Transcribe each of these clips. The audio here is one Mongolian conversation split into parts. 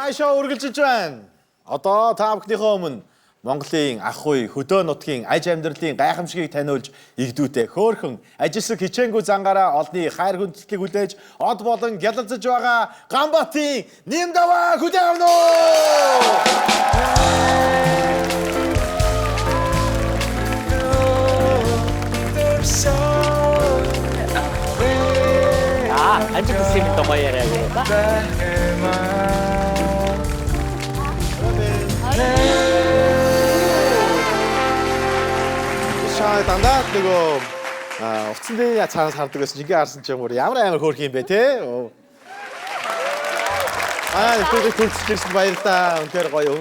Майшаа үргэлжилж байна. Одоо та бүхнийхөө өмнө Монголын ах уй хөдөө нутгийн аж амьдралын гайхамшигыг таниулж игдүүтэй хөөхөн ажилсаг хичээнгүй зангаараа олны хайр хүндлэлийг хүлээж од болон гялалзаж байгаа Ганбаатарын Нимдава хүлээн авна уу? 아주 그 셈이 또 뭐야 그러니까 Шаа дандаа нөгөө уцсан дээр цаанаас хардаг байсан жигээ харсан ч юм уу ямар амар хөөрх юм бэ те. Тэгээд төлөвлөсөн баярлалаа. Үнээр гоё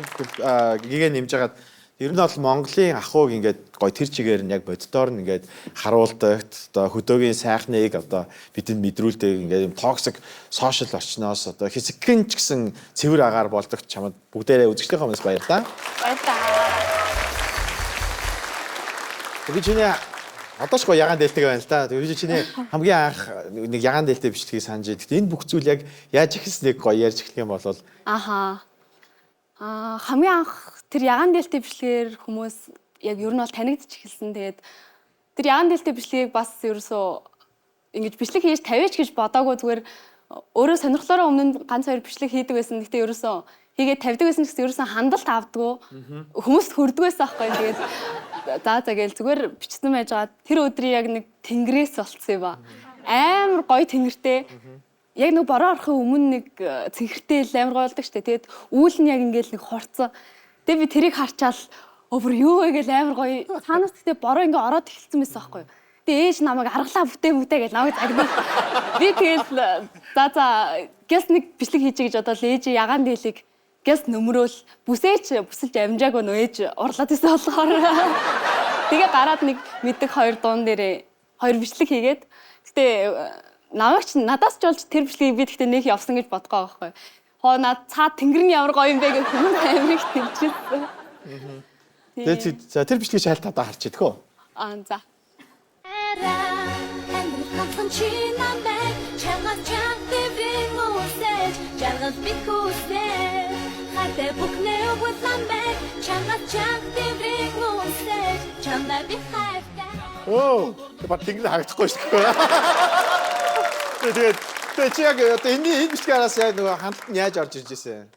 гэгээ нэмж хагаад ер нь бол Монголын ахуйг ингээд гоё тэр чигээр нь яг боддоор нь ингээд харуулдаг. Одоо хөдөөгийн сайхныг одоо бидэнд мэдрүүлдэг ингээд юм токсик сошиал орчноос одоо хэсэгхэн ч гэсэн цэвэр агаар болдог чамд бүгдээрээ үзэгчдийнхээ өмнөөс баярлалаа. Баярлалаа. Тэгээд чиний одоо ч гоё ягаан дээлтэй байна л да. Тэгээд чиний хамгийн анх нэг ягаан дээлтэй бичлэгийг санаж байна. Гэхдээ энэ бүх зүйл яг яаж ихснэг гоё ярьж эхлэх юм бол хамгийн анх тэр ягаан дээлтэй бичлэгээр хүмүүс яг ер нь бол танигдчих эхэлсэн. Тэгээд тэр ягаан дээлтэй бичлэгийг бас ерөөсөө ингэж бичлэг хийж тавьяач гэж бодоагүй зүгээр өөрөө сонирхлоороо өмнө ганц хоёр бичлэг хийдэг байсан. Гэхдээ ерөөсөө хийгээд тавьдаг байсан гэсэн ерөөсөө хандалт авдаггүй. Хүмүүст хүрдэг байсан аахгүй. Тэгээд за гээл зүгээр бичсэн байж байгаа. Тэр өдрийн яг нэг тэнгэрээс болцсон юм ба. Амар гоё тэнгэртэй. Яг нэг бороо орохын өмнө нэг цэнхэртэй амар гоё болдог штэ. Тэгээд үүл нь яг ингээл нэг хорцсон. Тэгээд би тэрийг харчаал өвөр юу вэ гээл амар гоё. Цаанаас гэхдээ бороо ингээ ороод эхэлсэн байсан байхгүй. Тэгээд ээж намайг аргалаа бүтээ гэж намайг загнав. Би тэгэл за гэс нэг бичлэг хийчихье гэж бодоод ээж ягаан дээлийг гэс нөмрөөл бүсэлж амжаагүй нөө ээж урлаад исэн болохоор. Тэгээ гараад нэг мэддэг хоёр дуун дээрээ хоёр бичлэг хийгээд гэтээ надаас ч болж тэр бичлэгийг би гэхдээ нөх явсан гэж бодгоо байхгүй. Хоо над цаад тэнгэрний ямар гоё юм бэ гэх хүмүүс амирыг тэмчилсэн. Тэгээд за тэр бичлэгийг шалт одоо харч идэх үү? За. Оо, бат тэнгэр харагдахгүй шүү дээ. Тэгээд чи яг одоо энэ бичлэгээс яг нөгөө хандлт нь яаж орж ирж ирсэн?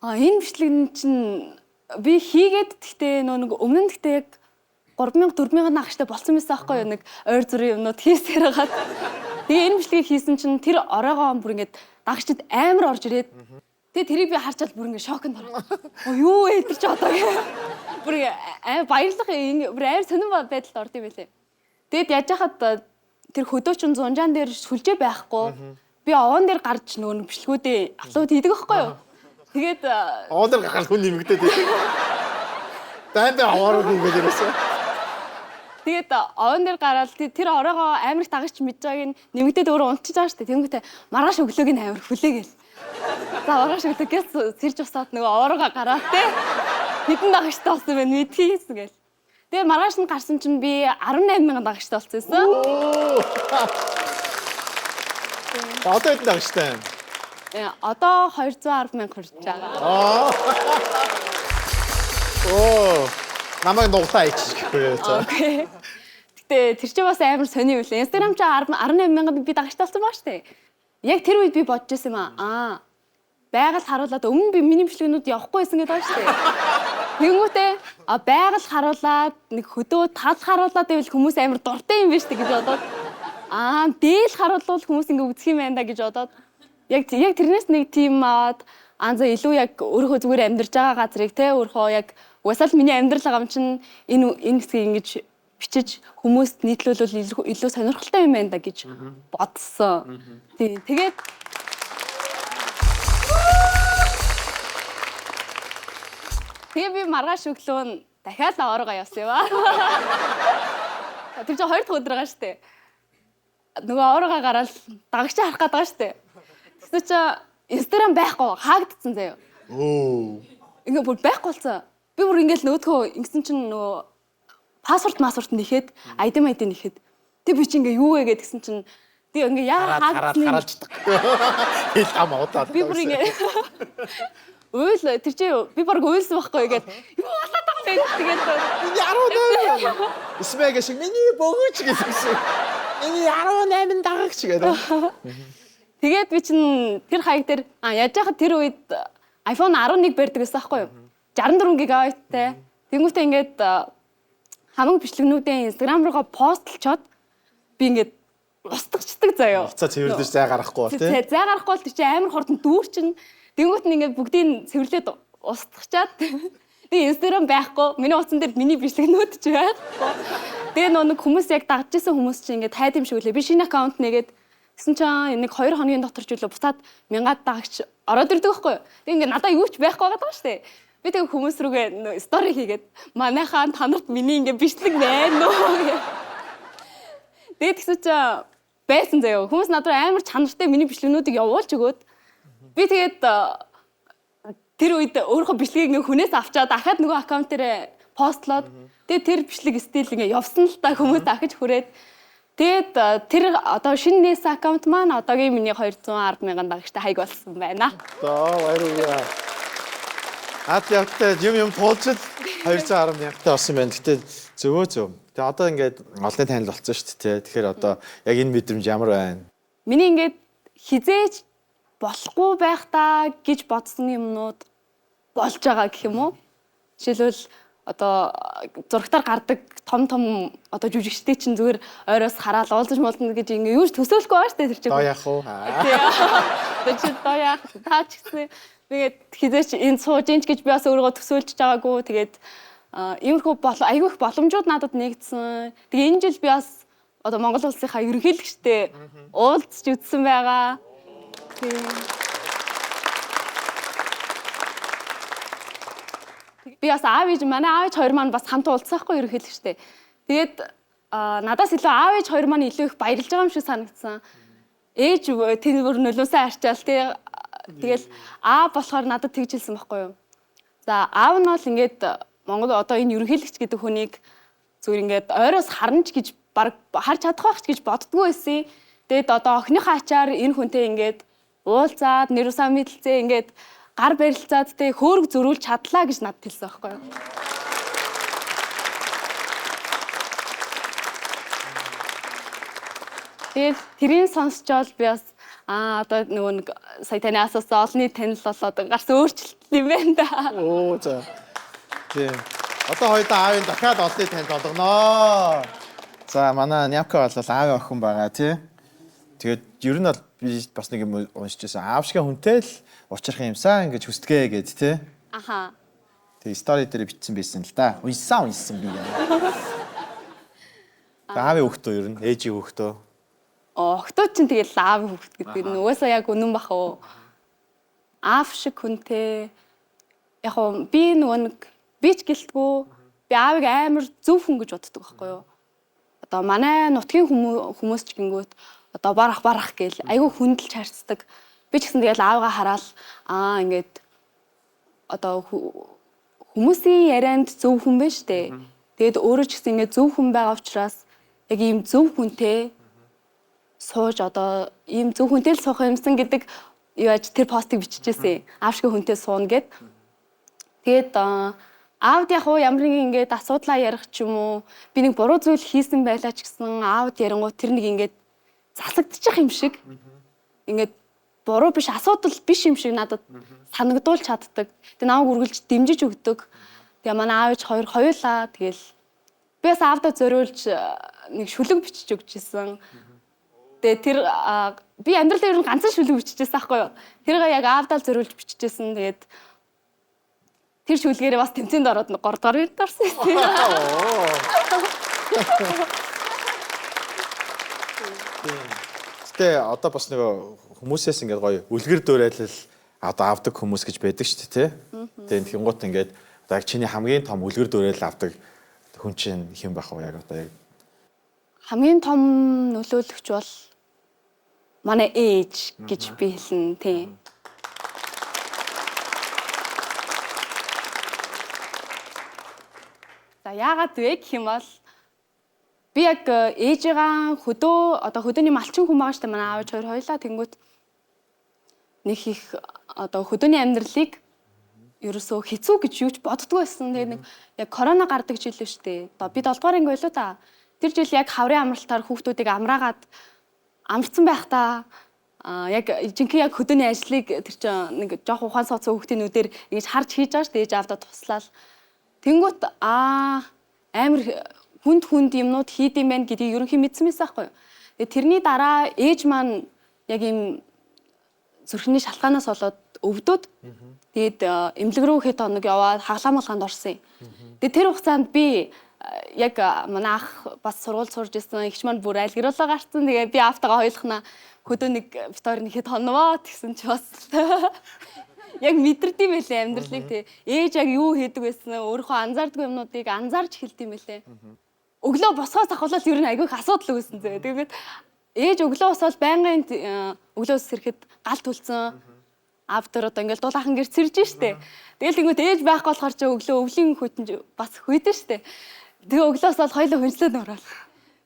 Энэ бичлэг нь чинь би хийгээд гэхдээ нэг өмнө нь гэхдээ яг 3000 4000 нахштай болсон байсан байхгүй юу, нэг ойр зүрийн юмнууд хийсээр хагаад. Тэгээ энэ бичлэгийг хийсэн чинь тэр ороогоо бүр ингээд дагчид амар орж ирээд тэгээ тэрийг би харчаад бүр ингээд шокнд орсон. Юу вэ тэр чи одоо бүр баярлах бүр амар сонирн байдалд орд юм байлээ. Тэгэд яаж хахад тэр хөдөөчин зунжаан дээр сүлжээ байхгүй. Би овоон дээр гарч нөгөө бичлгүүдээ аплод хийдэг байхгүй юу. Тэгээд овоон дээр гарах хүн нэмэгдээд байдаг. Дайндаа аваараа хийгээд ирсэн. Тэгээд овоон дээр гараад тэр ороогоо амар их дагагч мэдж байгааг нэмэгдээд өөрөө унтчихж байгаа шүү дээ. Тэнгүүтээ маргааш өглөөг нь амар хүлээгээл. За маргааш өглөөгээс сэрж усаад нөгөө ороогоо гараад те хэдэн дагагчтай болсон бэ мэдхийсэн гээл. Тэгээд маргааш нь гарсан чинь би 18000 дагагчтай болсон юмсан. Одоо хэдэн дагагчтай юм? Одоо 210,000 хүрч байгаа. Оо. Намайг нуглаа ичиж гэхгүй. Окей. Гэтэ тэр чинь бас амар сони юм лээ. Instagram чи 18000 би дагагчтай болсон баа штэ. Яг тэр үед би бодож байсан юм аа. Байгаль харуулад өмнө би миний бичлэгнүүд явахгүй байсан гэдэг байна штэ. Тэнгүүтээ байгаль харуулад нэг хөдөө тал харуулад байвал хүмүүс амар дуртай юм байна штэ гэж бодоод дээл харуулвал хүмүүс ингээ үзэх юм байна да гэж бодоод яг тэрнээс нэг тим аваад за илүү яг өөрөө зүгээр амьдарч байгаа газрыг те өөрөө яг уусаал миний амьдрал байгаа юм чинь энэ хэсгийг ингэж бичиж хүмүүст нийтлүүлвэл илүү сонирхолтой юм байна да гэж бодсон. Тэгээд тэгээ би маргааш өглөө нь дахиад ороогоо явсан юм аа. Тэр чинь 2 дахь өдөр байгаа штэ. Нөгөө ороогоо гараад дагагч харах гээд байгаа штэ. Тэсээ чи Instagram байхгүй хаагдсан заяа. Ингээ бүр байхгүй болсон. Би бүр ингээл нөөдгөө ингэсэн чинь нөгөө пассворд нэхэд ID нэхэд. Тэг би чи ингээ юу вэ гэдгсэн чинь Тэгээ ингээ яа хараалждаг. Хэл ам удаад. би бүр ингээ уйл тэр чи би баг уйлсан байхгүй гээд юу болоод байгаа юм бэ тэгээд миний 18 Исмэгэ шиг миний бөгөөч гэсэн шиг. Миний 18 дагагч гэдэг. тэгээд би чин тэр хаяг дээр яаж яхад тэр үед iPhone 11 барьдаг гэсэн байхгүй юу 64 гигабайттай тэнгуүтээ ингээд хамаг бичлэгнүүдээ Instagram руугаа постлчоод би ингээд устгачдаг заяа. За цэвэрлэж зай гарахгүй бол тий. Зай гарахгүй бол чи амар хурдан дүүрчин. Тэнгүүт нь ингээд бүгдийг цэвэрлээд устгачаад тэгээ Instagram байхгүй. Миний утсан дээр миний бичлэгнүүд ч байхгүй. Тэгээ нэг хүмүүс яг дагж исэн хүмүүс чинь ингээд хайд юм шиг үлээ. Би шинэ аккаунт нэгээд гэсэн чинь нэг 2 хоногийн дотор ч үлээ буцаад 1000 дагагч ороод ирдэг байхгүй. Тэгээ ингээд надаа юу ч байхгүй байгаа шүү дээ. Би тэгээ хүмүүс рүүгээ стори хийгээд манайхаа танарт миний ингээд бичлэг байна уу. Тэгээд тэгсэн чинь байсан заяа. Хүмүүс надад амар чанартай миний бичлэгнүүдийг явуулж өгөөд би тэгээд тэр үед өөрөө бичлэгийг ингээ хүнээс авчаад дахиад нөгөө аккаунт дээр постлоод тэгээд тэр бичлэг стил ингээ явсан л та хүмүүс дахиж хүрээд тэгээд тэр одоо шинэ нээс аккаунт маань одоогийн миний 210,000 дагагчтай хаяг болсон байна. За баярлалаа. Явтай юм туулж 210,000-тай болсон байна. Гэтэ зөв. Тэгээ одоо ингээд олонний танил болсон шүү дээ. Тэгэхээр одоо яг энэ мэдрэмж ямар байна? Миний ингээд хизээж болохгүй байх та гэж бодсон юмнууд болж байгаа гэх юм уу? Жишээлбэл одоо зурагтаар гардаг том одоо жүжигчтэй чинь зүгээр ойроос хараад уулзаж молдно гэж ингээ юуж төсөөлөхгүй байгаа шүү дээ тэр чинь. Доо яах вэ? Тэр чинь доо яах таа ч гэсэн тэгээд хизээч энэ сууж инч гэж би бас өөрийгөө төсөөлж байгаагүй. Тэгээд иймэрхүү айгүй их боломжууд надад нэгдсэн. Тэгээ энэ жил би бас одоо Монгол улсынхаа ерөнхийлөгчтэй уулзч үзсэн байгаа. Би бас манай аав ээж хоёр маань бас хамт уулзсаахгүй ерөнхийлөгчтэй. Тэгээд надаас илүү аав ээж хоёр маань илүү их баярлж байгаа юм шиг санагдсан. Ээж тэр бүр нөлөөсөө арчаал тэгэл аав болохоор надад тэгж хэлсэн байхгүй юу. За аав нь бол ингээд Монгол одоо энэ ерөнхийлөгч гэдэг хүнийг зүгээр ингээд ойроос харнч гэж баг харж чадах байх ч гэж боддгоо байсан. Тэгээд одоо охиныхаа ачаар энэ хүнтэй ингээд уулзаад нэр усаа мэдлцээ ингээд гар барилцаад тэ хөөрөг зөрүүлж чадлаа гэж надад хэлсэн байхгүй юу. Тэгээд тэрийг сонсчоод би бас одоо нөгөө нэг сая таны асуусан олонний танил болоод гарсан өөрчлөлт юм байна да. Оо за. Тийм. Одоо хоёроо аавын дахиад олонний танил болгоноо. За манай Нямка бол аавын охин байгаа тий. Тэгээд ер нь бол би бас нэг юм уншижсэн. Аав шиг хүнтэй л уулзах юмсан ингэж хүсдэгэ гэд тий. Аха. Тэгээ стори дээр бичсэн байсан л да. Уншсан би. Аавын хүүхдөө ер нь ээжийн хүүхдөө. Охтууд чинь тэгэл аавын хүүхд гэдэг нь угаасаа яг үнэн бах уу. Аав шиг хүнтэй яг уу би нөгөө нэг би ч гэлтгүү би аавыг амар зөв хүн гэж боддог байхгүй юу. Одоо манай нутгийн хүмүүс ч гингүүт одоо барах гээл айгүй хүндэлж харцдаг. Би ч гэсэн тэгэл аавгаа хараад ингээд одоо хүмүүсийн ярианд зөв хүн байна штэ. Тэгээд өөрөө ч гэсэн ингээд зөв хүн байгаа учраас яг ийм зөв хүнтэй сууж одоо ийм зөв хүнтэй л суух юмсан гэдэг юу аж тэр постыг биччихсэн. Аав шиг хүнтэй сууна гэд. Тэгээд аавд яг уу ямар нэг ингээд асуудлаа ярих ч юм уу би нэг буруу зүйл хийсэн байлаа ч гэсэн аавд ярингуу тэр нэг ингээд засагдчих юм шиг ингээд буруу биш асуудал биш юм шиг надад санагдуулж чаддаг. Тэгээ намайг үргэлж дэмжиж өгдөг. Тэгээ манай аав ээж хоёр хоёулаа тэгэл би бас аавдаа зориулж нэг шүлэг бичиж өгчээсэн. Тэгээ тэр би амьдралаа ер нь ганцхан шүлэг бичижсэн аахгүй юу. Тэргээ яг аавдаа зориулж бичижсэн. Тэгээд тэр шүлгээрээ бас тэмцээнд ороод 3 дугаар үед орсон. Гэтэ одоо бас нөгөө хүмүүсээс ингээд гоё үлгэр дуурайлал одоо авдаг хүмүүс гэж байдаг шүү дээ тий. Тэгээд тэнгуут ингээд одоо яг чиний хамгийн том үлгэр дуурайлал авдаг хүн чинь хэн байх вэ яг одоо яг хамгийн том нөлөөлөгч бол манай ээж гэж би хэлнэ тий. За яагаад вэ гэх юм бол би яг ээжигаа хөдөө одоо хөдөөний малчин хүн байгаа штэ манай аав хоёр хоёлаа тэнгүүт нэг их одоо хөдөөний амьдралыг ерөөсөө хэцүү гэж юуч боддгоо байсан. Тэгээд нэг яг корона гардаг жил л штэ. Одоо би 7 дугаар анги байлоо та. Тэр жил яг хаврын амралтаар хүүхдүүдийг амраагаад амарсан байхдаа яг жинхэнэ яг хөдөөний ажлыг тэр чинь нэг жоох ухаан сууцсан хүүхдийн нүдээр ингэж харж хийж байгаа штэ ээж аавдаа туслаад. Тэнгүүт амар хүнд юмнууд хийдэм байх гэдгийг ерөнхий мэдсэн байсан байхгүй юу. Тэгээд тэрний дараа ээж маань яг ийм зүрхний шалтгаанаас болоод өвдөд. Тэгээд эмнэлэг рүү хэд хоног яваад хаглаамгалгаанд орсон юм. Тэгээд тэр хугацаанд би яг манай ах бас сургууль сурж ирсэн. Игч маань бүр айлгируулаа гарцсан. Тэгээд би автагаа хоёулахна хөдөө нэг битоор нэг хэд хоноо тэгсэн чи бас яг мэдэрдэм байлээ амьдралыг тий. Ээж яг юу хийдэг байсан өөрийнхөө анзаардгүй юмнуудыг анзаарч хэлдэм байлээ. Өглөө босгоос ахвал ер нь айгүйх асуудал үүсэн зэ. Тэгээд ээж өглөө босвол байнгын өглөөс ирэхэд гал түлцэн автор одоо ингээл дулаахан гэр цэрж штэ. Тэгэл тэгмэд ээж байхгүй болохоор ч өглөө өвлийн хүйтэн бас хүйтэн штэ. Тэгээ өглөөс бол хоёулаа хүнслээд нөрөөл.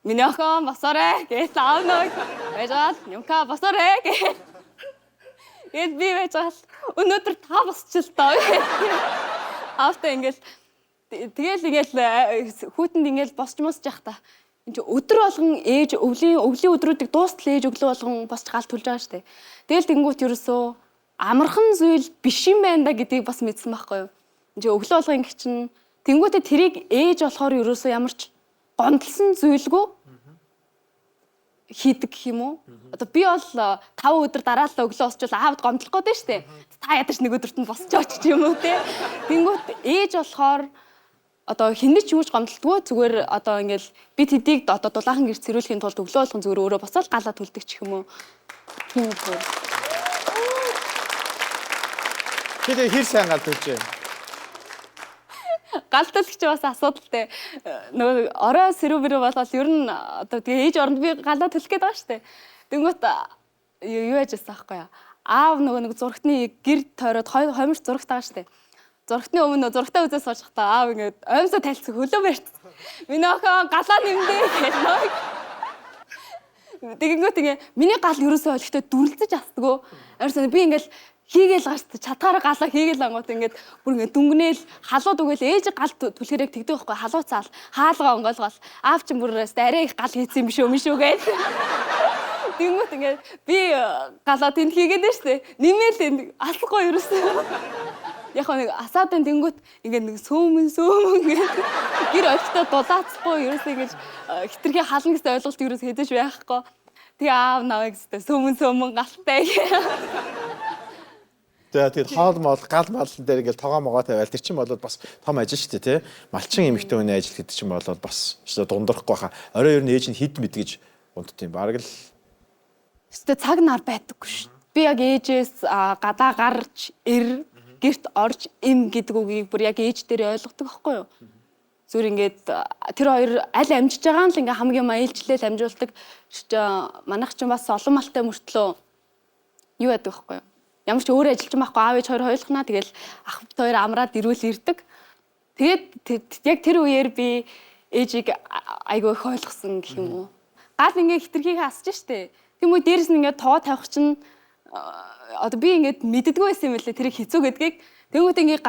Миний охин босоорой гэж аав нэг байжгаад юмка босоорой гэж. Эд би байжгаад өнөөдөр та босчихлоо. Автаа ингээл тэгэл ингээл хүүтэнд ингээл босч явах та. Энд чи өдөр болгон ээж өвлийн өдрүүдийг дуустал ээж өглөө болгон босч гал түлж байгаа штэ. Тэгэл тэнгуут ерөөсөө амархан зүйл биш юм байна да гэдгийг бас мэдсэн байхгүй юу. Энд чи өглөө болгон ингэ чинь тэнгуутээ тэрийг ээж болохоор ерөөсөө ямарч гомдлсон зүйлгүй хийдэг гэх юм уу? Одоо би бол 5 өдөр дараа л өглөө босчвол аавд гомдлох гээд штэ. Та ядаж нэг өдөрт нь босчооч ч юм уу те. Тэнгуут ээж болохоор одоо хинэж юуж гомдлдгоо зүгээр одоо ингээл би тэдийг одоо дулаахан гэр цэрүүлэхийн тулд өглөө болгон зүгээр өөрөө босоод галаа түлдэг ч юм уу. Тийм үү. Тэгээ хэр сайн гал түлж байна. Галталч бас асуудалтай. Нөгөө орой сэрүүбэрүү болол ер нь одоо тэгээ ээж оронд би галаа төлөх гээд байгаа штэ. Тэнгүүт юу яаж байсан аахгүй юу? Аав нөгөө нэг зурагтны гэр тойроод хомирч зурагт байгаа штэ. Зурагтны өмнө зурагтаа үзээ сууж хата аав ингээд оймсоо тайлцсан хөлөө барьцсан. Миний охин галаа нэмдээ гэж нөө. Тэгэнгүүт ингээ миний гал ерөөсөө олигтой дүрлцэж астдгөө. Арьсаа би ингээл хийгээл гарч чадхаараа галаа хийгээл ангууд ингээд бүр ингээд дүнгнээл халууд өгөөл ээж гал түлхэрэг тэгдэг байхгүй халуу цаал хаалгаа онгоолгоол аав чинь бүр арай их гал хийсэн юм шүү гэж. Тэнгүүт ингээд би галаа тэнд хийгээд байна штэ. Нэмээл энэ алахгүй ерөөсөө. Яг нэг асаадын тэнгүүт ингээд нэг сөөмөн ингээд гэр олигтой дулаацахгүй ерөөсөө ингэж хитрхи хална гэсэн ойлголт ерөөс хэдэж байхгүй. Тэгээ аав навыг гэсэн сөөмөн галтай. Тэгээд хоол мол гал малн дээр ингээл тогоо могоо тавиал тэр чинь болоод бас том ажил шүү дээ тий. Малчин эмэгтэй хүний ажил гэдэг чинь болоод бас дундахгүй хаа. Орой ер нь ээж нь хід мэд гэж унтдیں۔ Бараг л өстө цаг нар байдаггүй шүү. Би яг ээжээс гадаа гарч гэрт орж гэдэг үгийг бүр яг ээж дээр ойлгодог байхгүй юу? Зүгээр ингээд тэр хоёр аль амжиж байгаа нь л ингээ хамгийн маялжлэл амжуулдаг. Манайх ч бас олон малтай мөртлөө юу яадаг байхгүй юу? Ямар ч өөр ажиллаж байхгүй аав ээж хоёр хоёулахнаа тэгэл ах хоёр амраад ирүүл ирдэг. Тэгээд яг тэр үеэр би ээжийг айгүй их ойлгосон гэх юм уу? Гал ингээ хитрхийг асж штэ. Тийм үү дээрэс нь ингээ тоо тавих чинь одоо би ингээд мэддэггүй байсан юм лээ тэрийг хэцүү гэдгийг. Тэнгүүт ингээ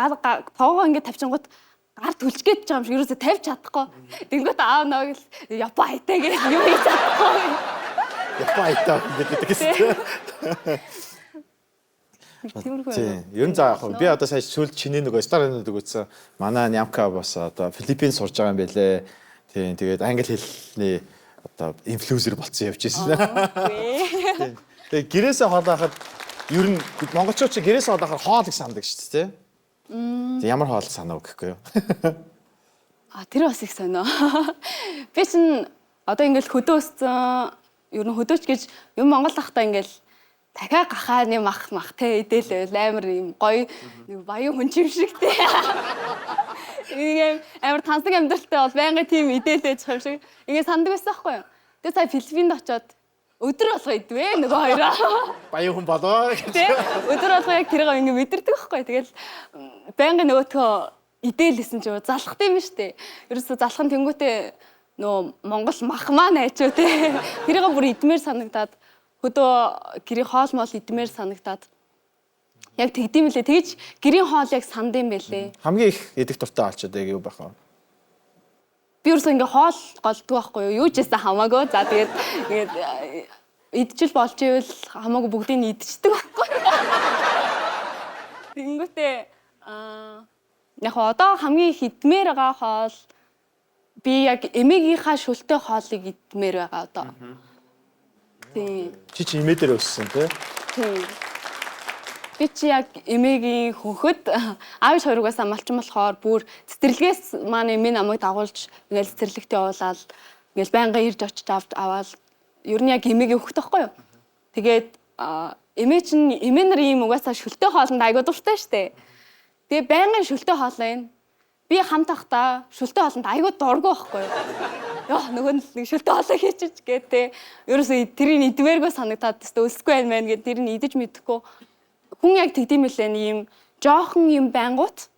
тоогоо ингээ тавьчингууд гар түлчгээд байгаа юм шиг ерөөсө тавьж чадахгүй. Тэнгүүт аав нэг л япа хайтаа гэж юу хийж чадахгүй. япа хайтаа гэдэг гэсэн. Тийм. Ер нь заа яг би одоо сая сүүлд чиний нөгөө старынууд өгсөн. Манай Нямка бас одоо Филиппин сурж байгаа юм байлээ. Тийм. Тэгээд англи хэлний одоо инфлюенсер болцсон явж ирсэн. Тэгээ гэрээсээ хоолооход ер нь монголчууд ч гэрээсээ хоолоохоор хоолыг сандаг шүү дээ. Тэг ямар хоол санав гэхгүй юу? Тэр бас их сонио. Би чинь одоо ингээл хөдөөссөн ер нь хөдөөч гэж юм Монгол ахта ингээл дахиад гахаа нэм ах те идэл амар юм гоё нэг баян хүн чим шигтэй. Ингээ амар тансаг амьдралтай бол байнгын тийм идэлээж байгаа юм шиг ингээ санддаг байсан байхгүй юу? Тэгээ сая Филиппинд очиод өдөр болго идвэ нөгөө хоёроо. Баян хүн болоо гэж. Тэ өдөр болго яг тэрийг ингээ мэдэрдэг байхгүй. Тэгэл байнгын нөгөөтгөө идээлсэн ч залхах юм шүү дээ. Ерөөсө залхах нь тэнгуүтээ нөө Монгол мах маань айчуу те. Тэрийг бүр идмээр санагдаад хөдөө гэрийн хоол мол идмээр санагдаад яг тэгдэм билээ. Тэгж гэрийн хоол яг санд юм байлээ. Хамгийн их идэх дуртай олчод яг юу байх вэ? Би ерөөсөө ингээ хоол голддог байхгүй юу? Юу ч гэсэн хамаагүй. За тэгээд идчихэл болж ивэл хамаагүй бүгдийг нь идчихдэг байхгүй. Тэнгүүтээ яг одоо хамгийн их идмээр байгаа хоол би яг эмээгийнхаа шүлтэй хоолыг идмээр байгаа одоо. Тийм. Чи эмээ дээр өссөн тий? Тийм. Би чи яг эмээгийн хөнхөд аавч хоёрогоос амалчин болохоор бүр цэцэрлэгээс маань эмээ намайг дагуулж ингээл цэцэрлэгтээ явуулаад ингээл байнга ирж очиж аваад ер нь яг эмээгийн хөхт байхгүй юу. Тэгээд эмээ чинь эмээ нар ийм угаасаа шүлтэй хоолнд айгуу дуртай штэ. Тэгээ байнгын шүлтэй хоол байна. Би хамт ахта шүлтэй хоолнд айгуу дургу байхгүй юу. Яа нөгөө нэг шүлтэй хоолоо хийчих гээ те. Ерөөсөө тэрийг идмээргүй санагдаад тест өсөхгүй байна гэд тэр нь идэж мэдэхгүй. Хүн яг тэгдэм билээ ийм жоохон юм байнгут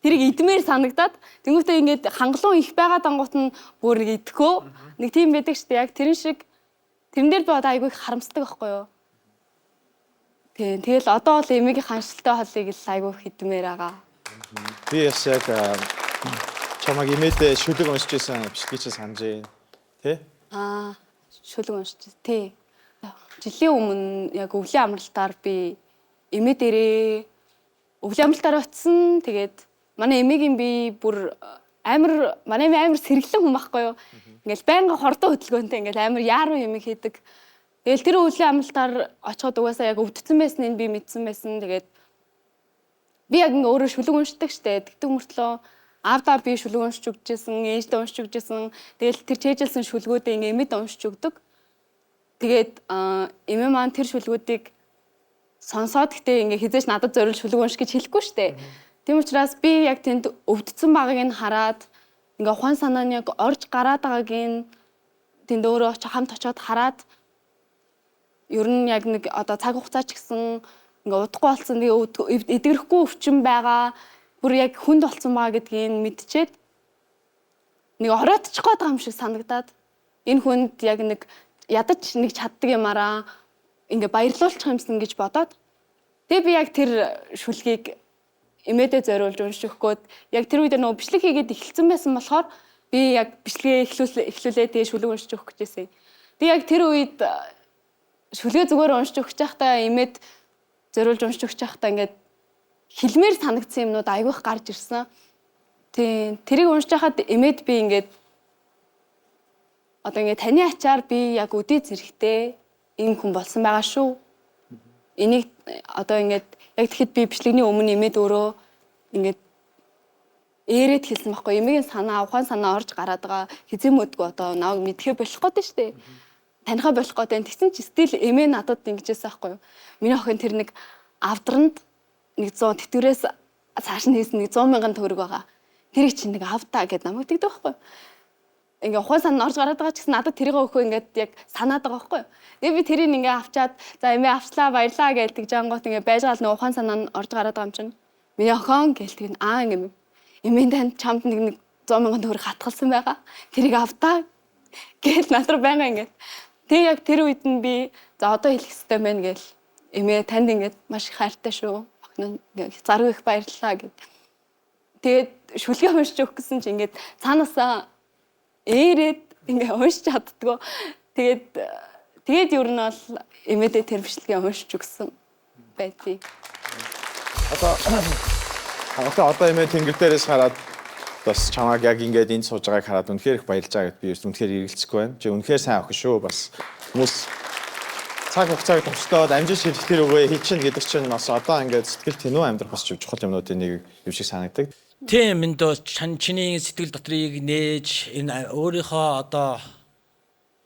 тэрийг идмээр санагдаад тэнгуүтээ ингээд хангалуун их байгаа дангууд нь бүр нэг идэхөө нэг тийм байдаг шүү дээ. Яг тэрэн шиг тэрэн дээр би одоо айгүй их харамсдаг байхгүй юу. Тийм тэгэл одоо бол эмээгийн ханшилтай хоолыг л айгүй их идмээр байгаа. Би яс яг чамаг эмээдээ шүлэг уншиж байсан бичлэгийг чи санаж байна. Тэ? Шүлэг уншиж тий. Жилийн өмнө яг өвлийн амралтаар би эмээ дээрээ өвлийн амралтаар очсон. Тэгээд манай эмээгийн би бүр манай эмээ амар сэргэлэн хүн байхгүй юу. Ингээл байнга хордоо хөдөлгөөнтэй ингээл амар яаруу эмээ хийдэг. Тэгэл тэр өвлийн амралтаар очиход угаасаа яг өвдсөн байсныг би мэдсэн байсан. Тэгээд би яг ингээ өөрөө шүлэг уншдаг штэ. Тэгтэг мөртлөө аавдаа би шүлэг уншиж өгчээсэн, ээждээ уншиж өгчээсэн. Тэгэл тэр чэйжэлсэн шүлгүүдээ ингээ эмээд уншиж өгдөг. Тэгээд эмээ маань тэр шүлгүүдийг сонсоод гэтээ ингээ хизээч надад зориул шүлэг унш гэж хэлэхгүй штэ. Тийм учраас би яг тэнд өвдсөн байгааг нь хараад ингээ ухаан санаа нь яг орж гараад байгааг нь тэнд өөрөө хамт очиод хараад ер нь яг нэг одоо цаг хугацаа ч гэсэн ингээ удахгүй болсон тэгээ эдгэрхгүй өвчин байгаа бүр яг хүнд болсон байгаа гэдгийг мэдчихээд нэг ороодчих гээд байгаа юм шиг санагдаад энэ хүнд яг нэг ядаж нэг чаддаг юмараа ингээ баярлуулчих юмсан гэж бодоод тэгээ би яг тэр шүлгийг эмээдээ зориулж унших гээд яг тэр үед нөгөө бичлэг хийгээд эхэлсэн байсан болохоор би яг бичлэгээ эхлүүлээ тэгээ шүлэг уншиж өгөх гэжсэн. Би яг тэр үед шүлгээ зүгээр уншиж өгч байхдаа эмээд зориулж уншиж өгч байхдаа ингээд хэлмээр санагдсан юмнууд айгүйх гарч ирсэн. Тийм тэрийг уншиж байхад эмээд би ингээд одоо ингээд таны ачаар би яг үдээ зэрэгтэй ийм хүн болсон байгаа шүү. Энийг одоо ингээд яг тэгэхэд би бичлэгний өмнө эмээд өөрөө ингээд ээрэд хэлсэн байхгүй. Эмээгийн санаа, ухаан санаа орж гараад байгаа хизээ мөдгөө одоо наваг мэдхээ болох гээд штэ. Танихаа болох гээд байна. Тэгсэн чи стил эмээ надад ингэжсэн байхгүй юу. Миний охин тэр нэг авдранд 100 тэтгэврээс цааш нь хийсэн 100 мянган төгрөг байгаа. Тэрийг чинь нэг автаа гэд намайг тэгдэг байхгүй юу. Ингээ ухаан санаа орж гараад байгаа ч гэсэн надад тэрийг өгөхөө ингээд яг санаад байгаа байхгүй юу. Тэгээ би тэрийг ингээ авчаад за эмээ авчлаа баярлаа гэлдэг жангууд ингээ байж гал нэг ухаан санаа нь орж гараад байгаа юм чинь. Миний охин гэлдэг нь ингээ эмээн танд чамд нэг 100 мянган төгрөг хатгалсан байгаа. Тэрийг автаа гэл надруу байнга ингээд. Тэгээ яг тэр үед нь би за одоо хэлэх хэрэгтэй байна гэл эмээ танд ингээд маш их хайртай шүү. Охин ингээ заргүй их баярлалаа гэд. Тэгээд шүлгээ уншиж өгөх гэсэн чи ингээд цаанаасаа ээрэд ингээ уншиж чаддгүй. Тэгээд ер нь бол эмээдээ тэр бичлэгээ уншиж өгсөн байдгийг. Одоо эмээ тэнгэр дээрээс хараад бас чамааг яг ингээд энд сууж байгааг хараад үнэхээр их баярлж байгаа гэд би үнэхээр эргэлзэхгүй байна. Чи үнэхээр сайн охин шүү. Бас хүмүүс цаг хугацааг төвчтөөд амжин шилтгэр өгөө хийчихнэ гэдэг чинь бас одоо ингээд сэтгэл тэнүү амьдрах бас чухал юмнуудын нэг юм шиг санагдаг. Тийм энд чиний сэтгэл дотрыг нээж энэ өөрийнхөө одоо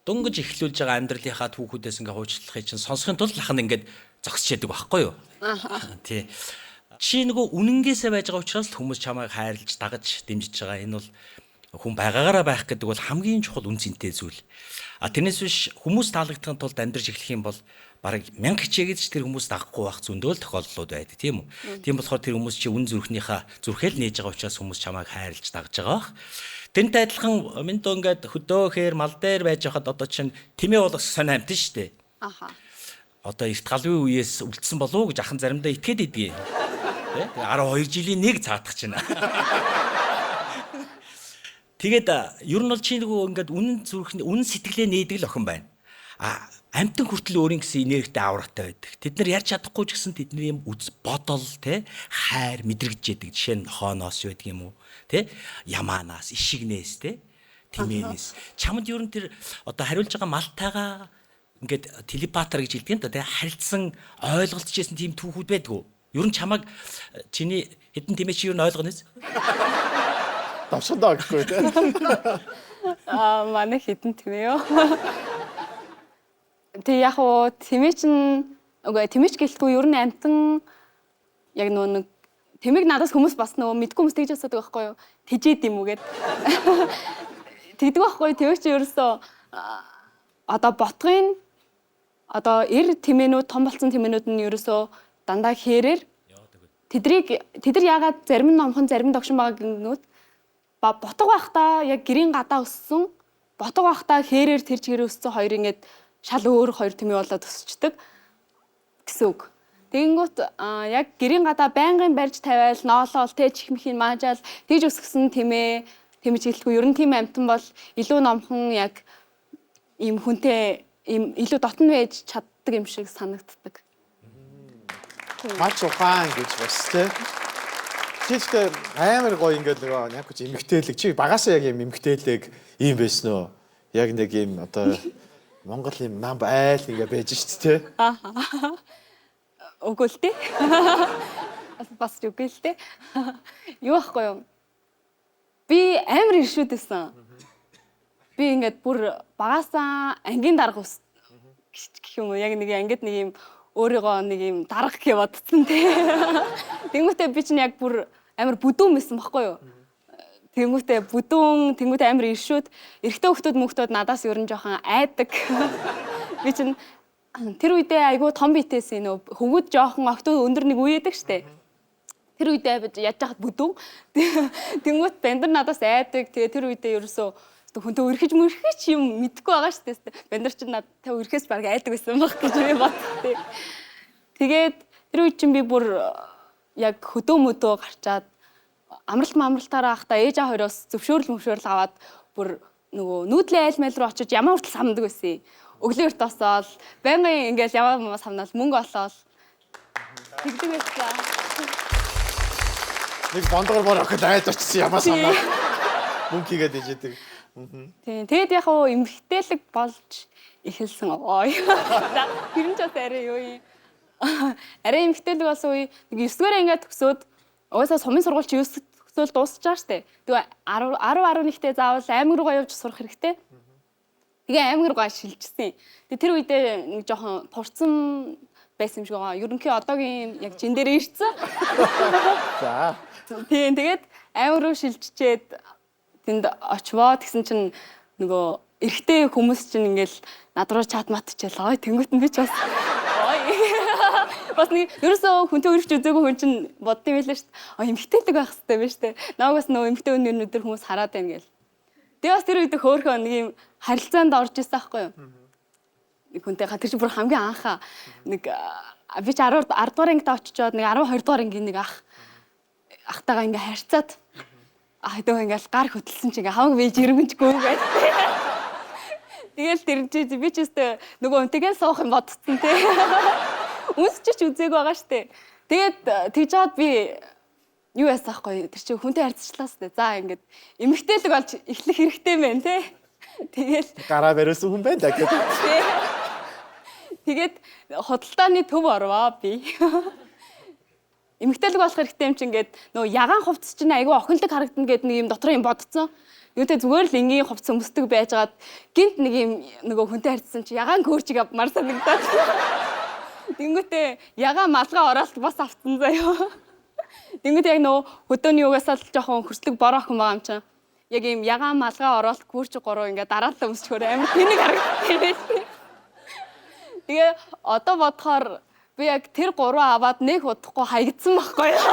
дунгаж эхлүүлж байгаа амьдралынхаа түүхүүдээс ингээ хуучлагыг чинь сонсохын тулд лах нь ингээд зогсож яадаг байхгүй юу? Тий. Чи нөгөө үнэнгээсээ байж байгаа учраас хүмүүс чамайг хайрлаж дагаж дэмжиж байгаа. Энэ бол хүн байгаагаараа байх гэдэг бол хамгийн чухал үн цэнтэй зүйл. Тэрнээс биш хүмүүс таалагдахын тулд амьдрж эхлэх юм бол бараг 1000 хичээгээд ч тэр хүмүүс дагахгүй байх зөндөө л тохиолдлууд байдаг тийм үү. Тийм болохоор тэр хүмүүс чи үн зүрхэл нээж байгаа учраас хүмүүс чамайг хайрлаж дагж байгаа бах. Тэнтэй адилхан минь дөө ингээд хөдөөхээр мал дээр байж хахад одоо чинь тэмээ болох сонь амтэн штэ. Аха. Одоо эрт галвын үеэс үлдсэн болов уу гэж ахын заримдаа итгээд идгээ. Тэ 12 жилийн нэг цаадах чинь. Тэгээд ер нь бол чи нөгөө ингээд үнэн сэтгэлээ нээдэг л охин байна. Амтэн хүртэл өөрийн гэсэн энергитэй авраатай байдаг. Тэд нар ярьж чадахгүй ч гэсэн тэдний юм бодол те хайр мэдрэгдэж яадаг. Жишээ нь хооноос байдаг юм уу? Тэ ямаанаас, ишигнээс те тэмээнээс. Чамд ер нь тэр одоо хариулж байгаа малтайгаа ингээд телепатар гэж хэлдэг юм да те харилцсан ойлголцожсэн тийм түүхүүд байдгүй. Ер нь чамаг чиний хэдэн тэмээ чи ер нь ойлгоноос? Давшдаа гэхгүй те. Манай хэдэн тэмээ ёо. Тэг яг уу тэмээ чин тэмээч гэлтгүй ер нь амтан яг нэг тэмээг надаас хүмүүс бас нөгөө мэдгүй хүмүүс тэгж асуудаг байхгүй юу? Тэжээд юм уу гэд. Тэгдэг байхгүй тэмээг чи ерөөсөө одоо ботгын одоо тэмээнүүд том болсон тэмээнүүд нь ерөөсөө дандаа хэрээр тэд нар яагаад зарим нь номхон зарим нь догшин байгаа гингүүд ботго байхдаа яг гэрийн гадаа өссөн ботго байхдаа хэрээр тэр чигээр өссөн хоёр ингээд шал өөр хоёр тэмээ болоод өсчдөг гэсэн үг. Тэгэнгүүт яг гэрийн гадаа байнгын барьж тавиал ноолол тэ чихмхийн маажаал тэгж өсгсөн тэмээ гэлтгүй ер нь тийм амтан бол илүү номхон яг ийм хүнтэй ийм илүү дотн байж чаддаг юм шиг санагддаг. Маш ухаан гэж бас тий. Тиймээ амар гоё ингээд нөгөө яг ч эмгтээлэг чи багасаа яг юм эмгтээлэг ийм байсан уу? Яг нэг ийм одоо Монгол юм нам айл ингээ байж шít те. Үгүй л те. Бас үгүй л те. Юу ахгүй юу? Би амар иршүүд байсан. Би ингээд бүр багасаа ангийн дарга гэх юм уу яг нэг ангид нэг юм өөрийгөө нэг юм дарга гэж бодсон те. Тэнгүүтээ би чинь яг бүр амар бүдүүн байсан байхгүй юу? Тэнгүүтээ амар иршүүд эрэгтэй хүмүүс надаас ер нь жоохон айдаг. Би чинь тэр үедээ айгүй том битээс нөө хөвгүүд жоохон октод өндөр нэг үеэдэг штэ. Тэр үедээ яаж яхад бүдүүн. Тэнгүүт бэндар надаас айдаг. Тэгээ тэр үедээ ерөөсөө хүнтэй өрхөж юм мэдэхгүй байгаа штэ. Бэндар чинь надад өрхөөс баг айдаг байсан баг гэж би бодсон. Тэгээд тэр үед чинь би бүр яг хөдөө гарчаад амралтаараа ахта ээж аа хоёроос зөвшөөрөл аваад бүр нөгөө нүүдлийн айлмал руу очиж ямаа хүртэл самдаг байсан. Өглөө эрт осоол байнгын ингээл яваа самнаал мөнгө олоод тэгдэг байсан. Нэг бондгор бор охид айд очсон ямаа самнаа. Мөнгө хийгээд ижээдэг. Тийм. Тэгээд яг хоо эмгтээлэг болж эхэлсэн ой. Тэр нь ч бас арай юу юм. Арай эмгтээлэг болсон үе нэг 9-р ангиа төгсөөд угаасаа сумын сургууль чи 9 төгсөөл дуусч байгаа штэ. Тэгээ 10-11-тэй заавал аймаг руугаа явж сурах хэрэгтэй. Тэгээ аймаг руугаа шилжсэн. Тэгээ тэр үедээ нэг жоохон турцсан байсан юм шиг байгаа. Ерөнхий одоогийн яг жин дээр ирсэн. За. Тийм. Тэгээд аймаг руу шилжчихэд тэнд очвоо тэгсэн чинь нөгөө эрэгтэй хүмүүс чинь ингээл над руу чат матчихлаа. Ой тэнгуут нь би ч бас бас нэг ерөөсөө хүнтэй өргөж үзээгүй хүн чинь бодд юм байлаа шүү дээ. Эмгтээлэг байх хэрэгтэй байна шүү дээ. Наагаас нөгөө эмгтэй өнөдөр хүмүүс хараад байна гээл. Тэгээ бас тэр үед хөөхөө нэг юм харилцаанд орж ирсэн байхгүй юу? Нэг хүнтэй тэр чинь бүр хамгийн анхаа нэг би ч 10 дугаар ангид очичоод нэг 12 дугаар ангийн нэг ахтайгаа ингээ харьцаад хэдөө ингээл гар хөтлсөн чинь ингээ хамаг бийж иргэнчгүй байт. Тэгэл тэр чи би ч өстө нөгөө үнтэйгээ суух юм бодсон те. Үнсчиж үзээг байгаа штэ. Тэгээд тэгж жаад би юу яасан ахгүй тэр чи хүнтэй харьцчлаа штэ. За ингээд эмгтээлэг болж эхлэх хэрэгтэй мэн те. Тэгэл гараа бариулсан хүн байна да гэдэг. Тэгээд худалдааны төв орвоо би. Эмгтээлэг болох хэрэгтэй юм чи ингээд нөгөө ягаан хувцс чинь айгүй охинлог харагдана гэдэг нэг юм дотор юм бодцсон. Юутэй зүгээр л энгийн хувцс өмсдөг байжгаад гинт нэг юм нөгөө хүнтэй харьцсан чи ягаан көөрчиг авмаар санагдаад. Тэнгүүтээ ягаан малгай ороод бас авцсан заяа. Тэнгүүт яг нөгөө хөдөөний угаасаа л жоохон хөрслөг бороо охин байгаа юм чинь. яг ийм ягаан малгай ороод гүрч гурав ингээд дараалал өмсчөөр амар тэнэг харагдсан. Тэгээ одоо бодохоор би яг тэр гурван аваад нэг удахгүй хаягдсан байхгүй юу?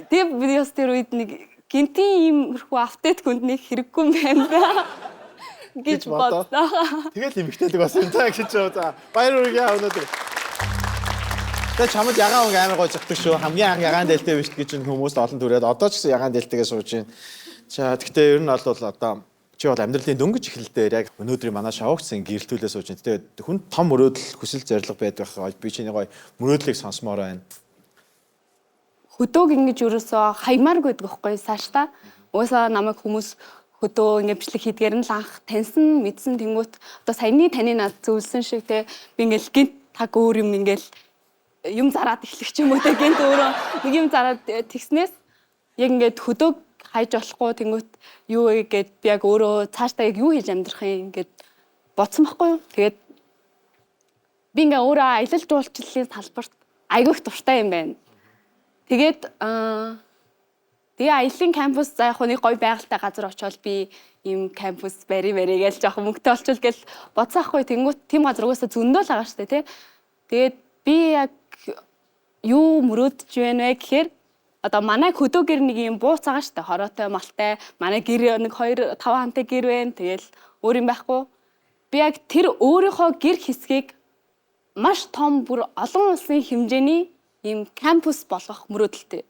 Тэгээд би бас тэр үед нэг гинтийн иймэрхүү автет хүнд нэг хэрэггүй юм байна гэж бодлоо. тэгэл эмгтээлэг бас юм таа гэж за баяр үргээ өнөөдөр. Тэгээ чамд ягаан өнгө амар гой зогтөг шүү. Хамгийн анх ягаан дээлтэй биш гэж хүмүүст олон түрээд одоо ч гэсэн ягаан дээлтэйгээ сууж байна. За тэгтээ ер нь бол одоо чи бол амьдралын дөнгөж эхлэлдээ яг өнөөдрийн манай шавгцсан гэрэлтүүлээ сууж байна. Тэгээ хүн том мөрөөдөл хүсэл зориг байдаг би чиний гой мөрөөдлийг сонсомоор байна. Хөдөөг ингэж ерөөсөө хаymааргүй байдаг байхгүй цааш та. Уусаа намайг хүмүүс хөдөө ингэ бичлэг хийдгээр нь л анх таньсан мэдсэн тэнгуут одоо саяны таны над зөвлөсөн шиг те би ингээл гинт таг өөр юм ингээл юм зараад эхлэх ч юм уу те гинт өөрөө нэг юм зараад тэгснээс яг ингээд хөдөөг хайж болохгүй тэнгуут юу вэ гэд би яг өөрөө цаашдаа яг юу хийж амьдрах юм ингээд бодсон байхгүй юу. Тэгээд би ингээ өөрөө аялал жуулчлалын салбарт айгүйх дуртай юм байна. Тэгээд тэгээ аялын кампус за яг нэг гоё байгальтай газар очиод би ийм кампус барь гэж жоох мөнгөтэй олчвол гэл бодсаахгүй тэнгуут тийм газар угаасаа зөндөө л байгаа штэ тий. Тэгээд би яг юу мөрөөдөж байна вэ гэхээр одоо манай хөдөө гэр нэг юм бууц байгаа штэ хороотой малтай манай гэр нэг 2 5 хантай гэр байна. Тэгэл өөр юм байхгүй. Би яг тэр өөрийнхөө гэр хэсгийг маш том бүр олон улсын хэмжээний ийм кампус болгох мөрөөдөлтэй.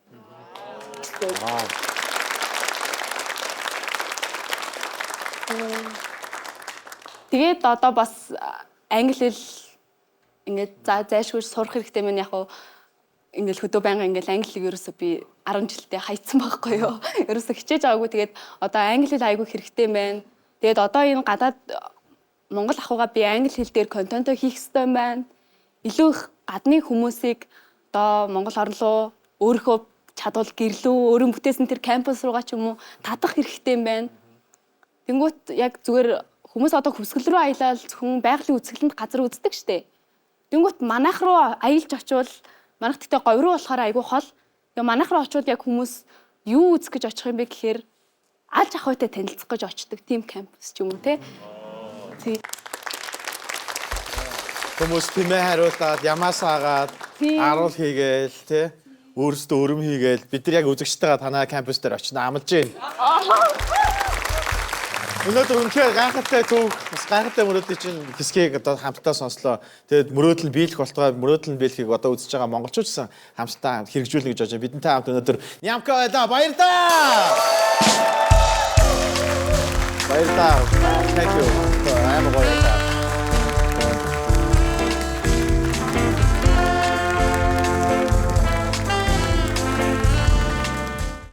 Тэгээд одоо бас англи хэл ингээд зайлшгүй сурах хэрэгтэй мэн яг хуу ингээд хөдөө байнга ингээд англи хэл ерөөсөө би 10 жилдээ хайцсан байхгүй юу. Ерөөсөө хичээж байгаагүй. Тэгээд одоо англи хэл айгүй хэрэгтэй юм байна. Тэгээд одоо энэ гадаад Монгол ахуйгаа би англи хэл дээр контент хийх хэрэгтэй юм байна. Илүү их гадны хүмүүсийг одоо Монгол орн руу өөрийнхөө чадвал гэрлүү өөрийн бүтээсэн тэр кампус руугаа ч юм уу татах хэрэгтэй юм байна. Тэнгүүт яг зүгээр хүмүүс одоо хөвсгөл рүү аялал зөвхөн байгалийн үзэсгэлэнт газар үздэг штэ. Тэнгүүт манайх руу аялж очивол манайх тэгтээ говь руу болохоор айгүй хол. Тэгээ манайх руу очивол яг хүмүүс юу үзэх гэж очих юм бэ гэхээр алж ахуйтай танилцах гэж очдог тийм кампус ч юм уу те. Хүмүүс тэмээ хариулаад ямаасаагаад аруул хийгээл тий өөрсдөө өрөм хийгээл бид нар яг үзэгчтэйгээ танаа кампус дээр очно амлаж байна. Өнөөдөр үнэхээр гайхалтай төв бас гайхалтай мөрөөдлийн чинь хэсгийг одоо хамтдаа сонслоо. Тэгээд мөрөөдөл нь биелэх болтугай мөрөөдөл нь биелэхийг одоо үзэж байгаа монголчууд гэсэн хамтдаа хэрэгжүүлнэ гэж бодож байна. Бидэнтэй хамт өнөөдөр Нямка байлаа баярлалаа. Баярлалаа. Thank you. I'm